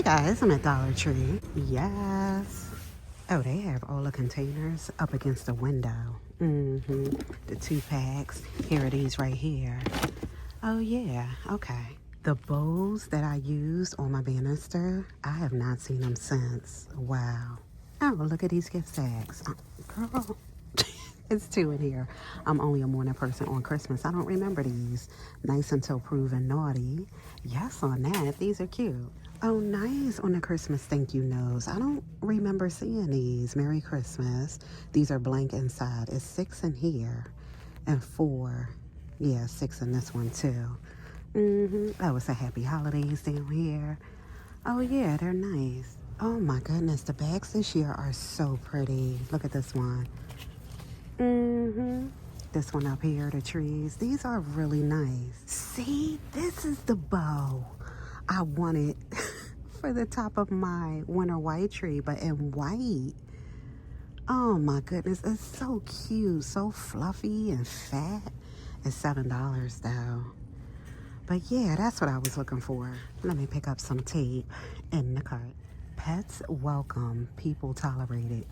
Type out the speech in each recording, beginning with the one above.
Hey guys, I'm at Dollar Tree. Yes. Oh, they have all the containers up against the window. The 2 packs. Here are these right here. Oh yeah, okay. The bowls that I used on my banister, I have not seen them since. Wow. Oh, look at these gift sacks. Girl, it's 2 in here. I'm only a morning person on Christmas. I don't remember these. Nice until proven naughty. Yes, on that. These are cute. Oh, nice on the Christmas thank you notes. I don't remember seeing these. Merry Christmas. These are blank inside. It's 6 in here and 4. Yeah, 6 in this one too. Oh, it's a happy holidays down here. Oh yeah, they're nice. Oh my goodness, the bags this year are so pretty. Look at this one. This one up here, the trees. These are really nice. See, this is the bow I wanted for the top of my winter white tree, but in white. Oh my goodness, it's so cute, so fluffy and fat. It's $7 though. But yeah, that's what I was looking for. Let me pick up some tape in the cart. Pets welcome, people tolerated.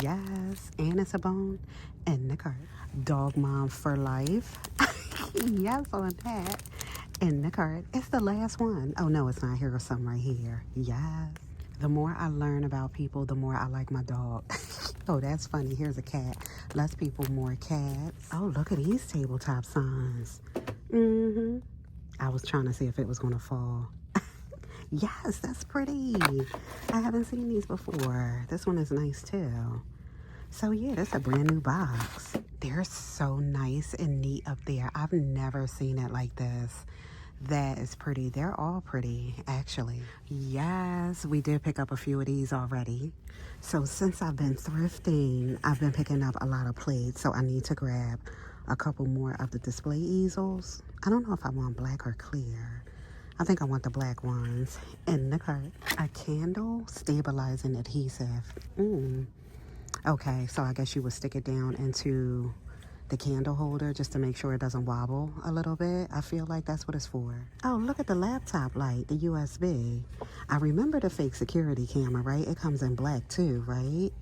Yes, and it's a bone in the cart. Dog mom for life. Yes, on that. In the cart. It's the last one. Oh no, it's not. Here or some right here. Yes. The more I learn about people, the more I like my dog. Oh, that's funny. Here's a cat. Less people, more cats. Oh, look at these tabletop signs. I was trying to see if it was going to fall. Yes, that's pretty. I haven't seen these before. This one is nice too. So yeah, that's a brand new box. They're so nice and neat up there. I've never seen it like this. That is pretty. They're all pretty, actually. Yes, we did pick up a few of these already. So since I've been thrifting, I've been picking up a lot of plates. So I need to grab a couple more of the display easels. I don't know if I want black or clear. I think I want the black ones in the cart. A candle stabilizing adhesive. Okay, so I guess you would stick it down into the candle holder just to make sure it doesn't wobble a little bit. I feel like that's what it's for. Oh, look at the laptop light, the USB. I remember the fake security camera, right? It comes in black too, right?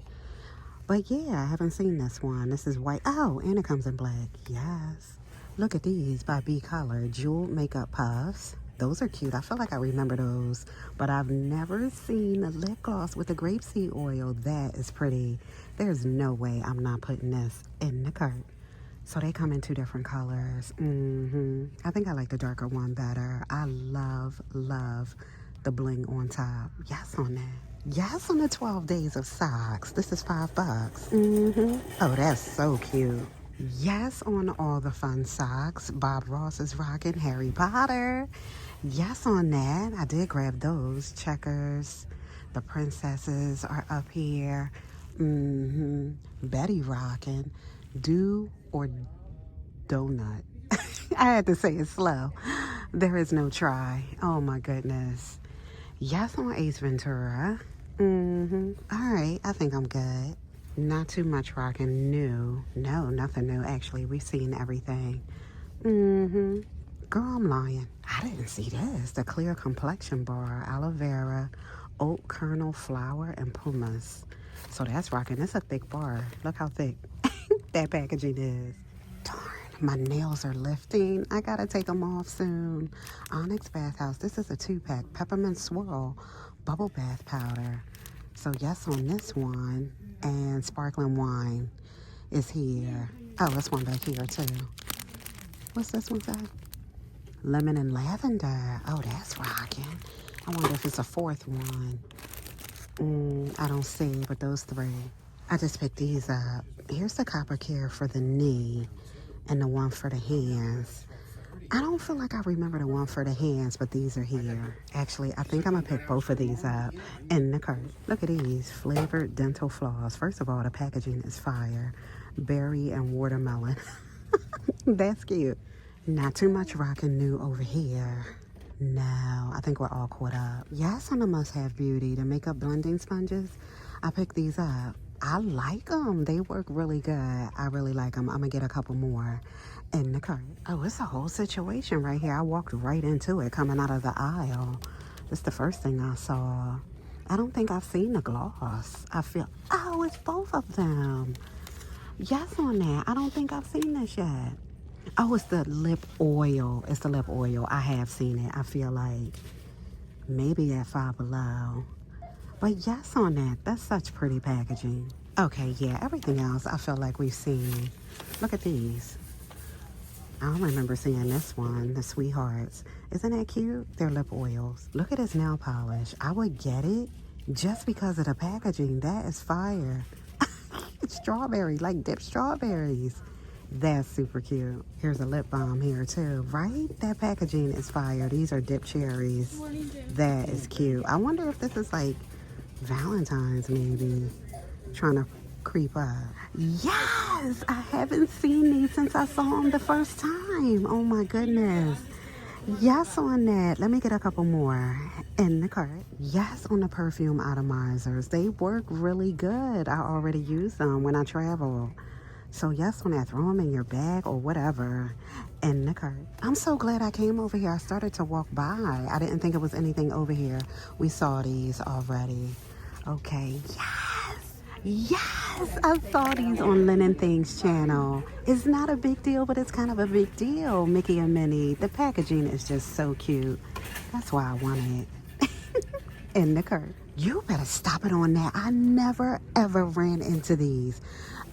But yeah, I haven't seen this one. This is white. Oh, and it comes in black. Yes. Look at these by B Color. Jeweled makeup puffs. Those are cute. I feel like I remember those. But I've never seen a lip gloss with a grapeseed oil. That is pretty. There's no way I'm not putting this in the cart. So they come in 2 different colors. I think I like the darker one better. I love the bling on top. Yes on that. Yes on the 12 days of socks. This is $5. Oh, that's so cute. Yes on all the fun socks. Bob Ross is rocking Harry Potter. Yes on that. I did grab those. Checkers. The princesses are up here. Betty rocking. Do or donut. I had to say it slow. There is no try. Oh my goodness. Yes on Ace Ventura. Alright, I think I'm good. Not too much rocking new. No, nothing new actually. We've seen everything. Girl, I'm lying. I didn't see this. The clear complexion bar, aloe vera, oat kernel flour, and pumice. So that's rocking. It's a thick bar. Look how thick that packaging is. Darn, my nails are lifting. I gotta take them off soon. Onyx Bathhouse. This is a 2-pack. Peppermint Swirl bubble bath powder. So yes on this one. And sparkling wine is here. Oh, this one back here too. What's this one say? Lemon and lavender. Oh, that's rocking. I wonder if it's a 4th one. I don't see, but those 3. I just picked these up. Here's the copper care for the knee and the one for the hands. I don't feel like I remember the one for the hands, but these are here. Actually, I think I'm going to pick both of these up in the cart. Look at these flavored dental floss. First of all, the packaging is fire. Berry and watermelon. That's cute. Not too much rockin' new over here. No, I think we're all caught up. Yes, on the must-have beauty, the makeup blending sponges. I picked these up. I like them. They work really good. I really like them. I'm going to get a couple more in the cart. Oh, it's a whole situation right here. I walked right into it coming out of the aisle. This is the first thing I saw. I don't think I've seen the gloss. I feel, oh, it's both of them. Yes on that. I don't think I've seen this yet. Oh, it's the lip oil. It's the lip oil. I have seen it. I feel like maybe at Five Below. But yes on that. That's such pretty packaging. Okay, yeah, everything else I feel like we've seen. Look at these. I don't remember seeing this one, the Sweethearts. Isn't that cute? They're lip oils. Look at this nail polish. I would get it just because of the packaging. That is fire. It's strawberry, like dipped strawberries. That's super cute. Here's a lip balm here too, right? That packaging is fire. These are dipped cherries. That is cute. I wonder if this is like Valentine's maybe. Trying to creep up. Yes! I haven't seen these since I saw them the first time. Oh my goodness. Yes on that. Let me get a couple more in the cart. Yes on the perfume atomizers. They work really good. I already use them when I travel. So yes on that. Throw them in your bag or whatever in the cart. I'm so glad I came over here. I started to walk by. I didn't think it was anything over here. We saw these already. Okay. Yes, I saw these on Linen Things channel. It's not a big deal, but it's kind of a big deal. Mickey and Minnie. The packaging is just so cute. That's why I wanted it. In the cart. You better stop it on that. I never ever ran into these.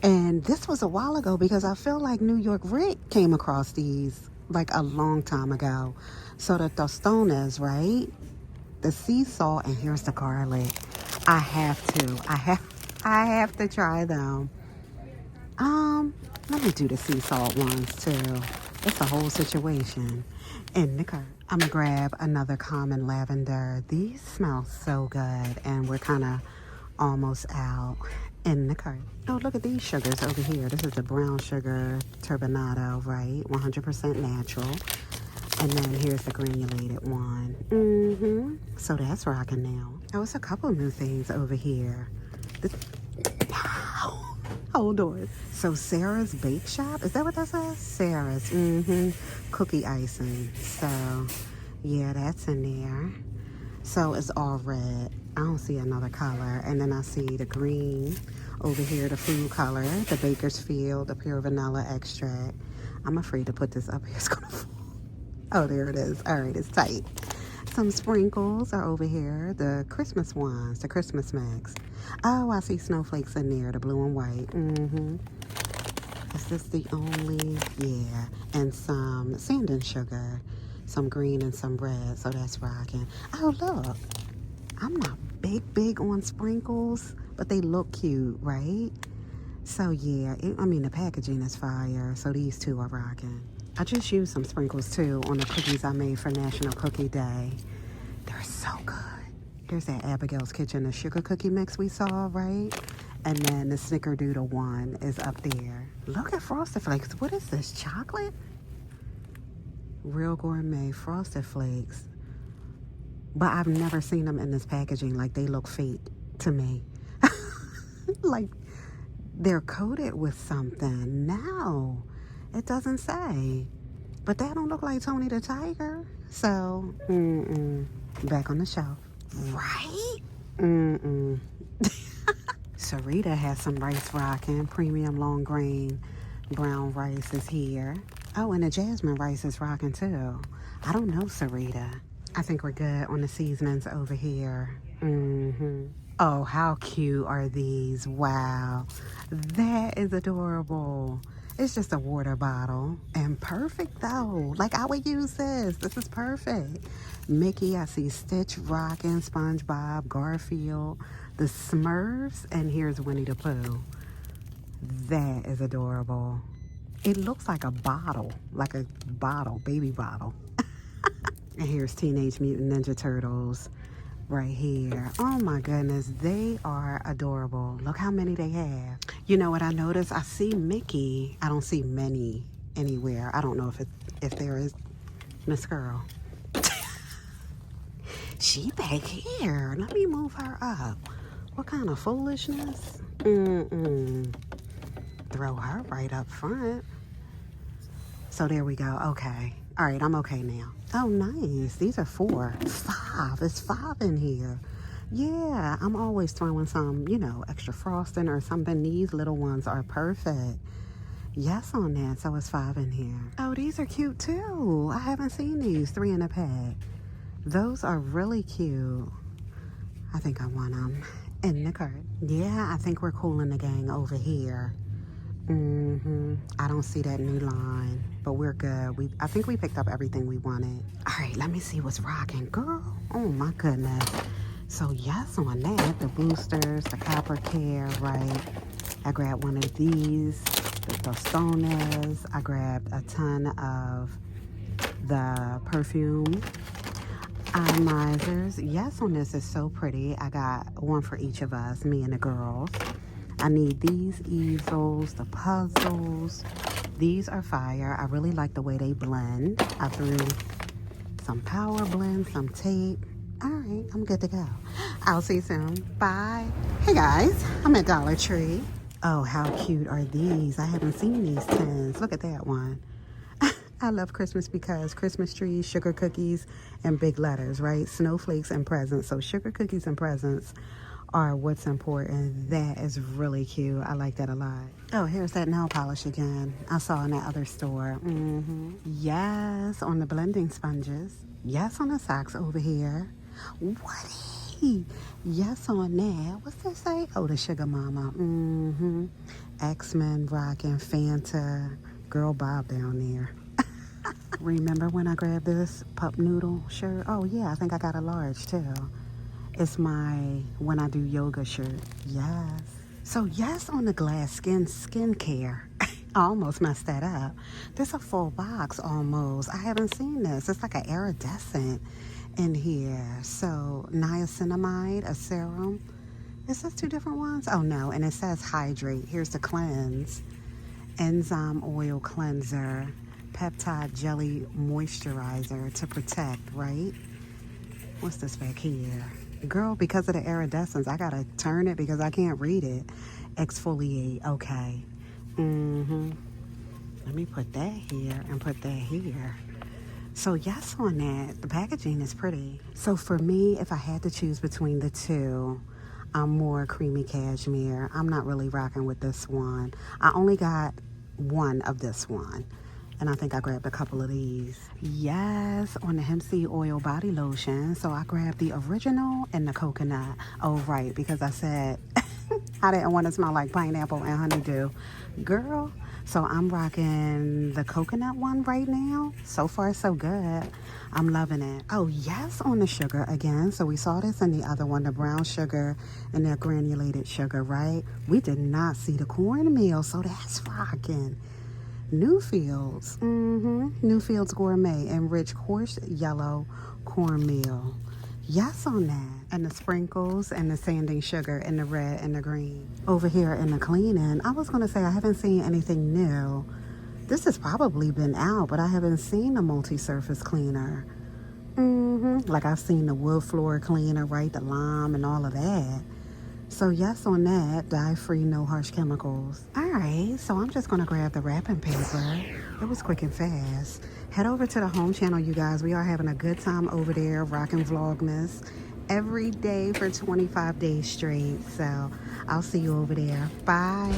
And this was a while ago because I feel like New York Rick came across these like a long time ago. So the tostones, right? The sea salt, and here's the garlic. I have to try them. Let me do the sea salt ones too. It's a whole situation. In the cart. I'm gonna grab another common lavender. These smell so good, and we're kind of almost out. In the cart. Oh, look at these sugars over here. This is the brown sugar turbinado, right? 100% natural. And then here's the granulated one. So that's rocking now. Oh, it's a couple new things over here. Hold on. So Sarah's Bake Shop, is that what that says? Sarah's, cookie icing. So yeah, that's in there. So it's all red. I don't see another color. And then I see the green over here, the food color, the Bakersfield, the pure vanilla extract. I'm afraid to put this up here. It's gonna fall. Oh, there it is. All right, it's tight. Some sprinkles are over here. The Christmas ones, the Christmas mix. Oh, I see snowflakes in there, the blue and white. Is this the only? Yeah. And some sand and sugar. Some green and some red, so that's rocking. Oh, look. I'm not big on sprinkles, but they look cute, right? So, yeah. The packaging is fire, so these two are rocking. I just used some sprinkles, too, on the cookies I made for National Cookie Day. They're so good. Here's that Abigail's Kitchen, the sugar cookie mix we saw, right? And then the Snickerdoodle one is up there. Look at Frosted Flakes. What is this, chocolate? Real gourmet Frosted Flakes. But I've never seen them in this packaging. Like, they look fake to me. Like, they're coated with something. No, it doesn't say. But that don't look like Tony the Tiger. So, back on the shelf. Right? Sarita has some rice rocking. Premium long grain brown rice is here. Oh, and the jasmine rice is rocking too. I don't know Sarita. I think we're good on the seasonings over here. Oh, how cute are these? Wow. That is adorable. It's just a water bottle. And perfect though. Like, I would use this. This is perfect. Mickey, I see Stitch rocking, SpongeBob, Garfield, the Smurfs, and here's Winnie the Pooh. That is adorable. It looks like a bottle, baby bottle. And here's Teenage Mutant Ninja Turtles right here. Oh my goodness, they are adorable. Look how many they have. You know what I noticed? I see Mickey. I don't see Minnie anywhere. I don't know if there is. Miss Girl. She back here. Let me move her up. What kind of foolishness? Throw her right up front. So there we go. Okay. All right, I'm okay now. Oh, nice. These are 4. 5. It's 5 in here. Yeah, I'm always throwing some, extra frosting or something. These little ones are perfect. Yes on that. So it's 5 in here. Oh, these are cute too. I haven't seen these. 3 in a pack. Those are really cute. I think I want them in the cart. Yeah, I think we're cool in the gang over here. I don't see that new line, but we're good. I think we picked up everything we wanted. All right, let me see what's rocking, girl. Oh my goodness. So yes on that, the boosters, the copper care, right? I grabbed one of these, the tostones. I grabbed a ton of the perfume Misers. Yes on this is so pretty. I got one for each of us, me and the girls. I need these easels, the puzzles. These are fire. I really like the way they blend. I threw some power blend, some tape. All right, I'm good to go. I'll see you soon. Bye. Hey guys, I'm at Dollar Tree. Oh, how cute are these? I haven't seen these tins. Look at that one. I love Christmas because Christmas trees, sugar cookies, and big letters, right? Snowflakes and presents. So sugar cookies and presents are what's important. That is really cute. I like that a lot. Oh, here's that nail polish again. I saw in that other store. Yes, on the blending sponges. Yes, on the socks over here. What? Yes on that. What's that say? Oh, the Sugar Mama. X-Men rocking Fanta. Girl Bob down there. Remember when I grabbed this pup noodle shirt? Oh yeah, I think I got a large too. It's my when I do yoga shirt. Yes. So yes on the glass skincare. I almost messed that up. There's a full box almost. I haven't seen this. It's like an iridescent in here. So niacinamide, a serum. Is this 2 different ones? Oh no, and it says hydrate. Here's the cleanse. Enzyme oil cleanser. Peptide jelly moisturizer to protect, right? What's this back here? Girl, because of the iridescence, I gotta turn it because I can't read it. Exfoliate, okay. Let me put that here and put that here. So yes on that, the packaging is pretty. So for me, if I had to choose between the 2, I'm more creamy cashmere. I'm not really rocking with this one. I only got one of this one. And I think I grabbed a couple of these. Yes, on the hemp seed oil body lotion. So I grabbed the original and the coconut. Oh, right, because I said I didn't want to smell like pineapple and honeydew. Girl, so I'm rocking the coconut one right now. So far, so good. I'm loving it. Oh, yes, on the sugar again. So we saw this in the other one, the brown sugar and the granulated sugar, right? We did not see the cornmeal, so that's rocking. Newfields, Newfields Gourmet, enriched coarse yellow cornmeal. Yes on that. And the sprinkles and the sanding sugar and the red and the green. Over here in the cleaning, I was going to say I haven't seen anything new. This has probably been out, but I haven't seen a multi-surface cleaner. Like I've seen the wood floor cleaner, right? The lime and all of that. So yes on that, dye-free, no harsh chemicals. All right, so I'm just gonna grab the wrapping paper. It was quick and fast. Head over to the home channel, you guys. We are having a good time over there, rocking Vlogmas every day for 25 days straight. So I'll see you over there. Bye.